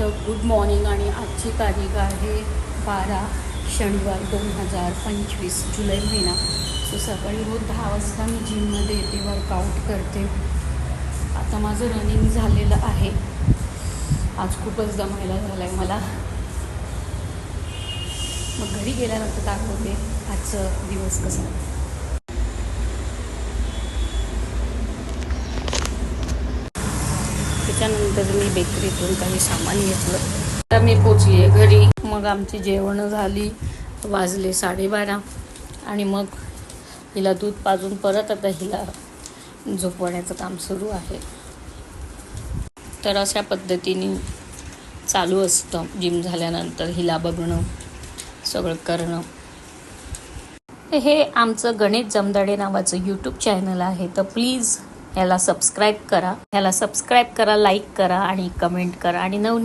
तर good morning. आणि आजची तारीख आहे 12 शनिवार 2025 जुलै महिना. सो सकाळी रोज 10 वाजता मी जिममध्ये येते, वर्कआउट करते. आता माझं रनिंग झालेलं आहे. आज खूपच दमायला झालं आहे मला. मग घरी गेल्यानंतर दाखवते आजचं दिवस कसं. त्याच्यानंतर मी बेकरीतून काही सामान घेतलं. आता मी पोचली आहे घरी. मग आमची जेवणं झाली, वाजले 12:30. आणि मग हिला दूध पाजून परत आता हिला झोपवण्याचं काम सुरू आहे. तर अशा पद्धतीने चालू असतं जिम झाल्यानंतर हिला बघणं, सगळं करणं. हे आमचं गणेश जमदाडे नावाचं यूट्यूब चॅनल आहे, तर प्लीज ह्याला सबस्क्राईब करा, लाईक करा आणि कमेंट करा आणि नवनवीन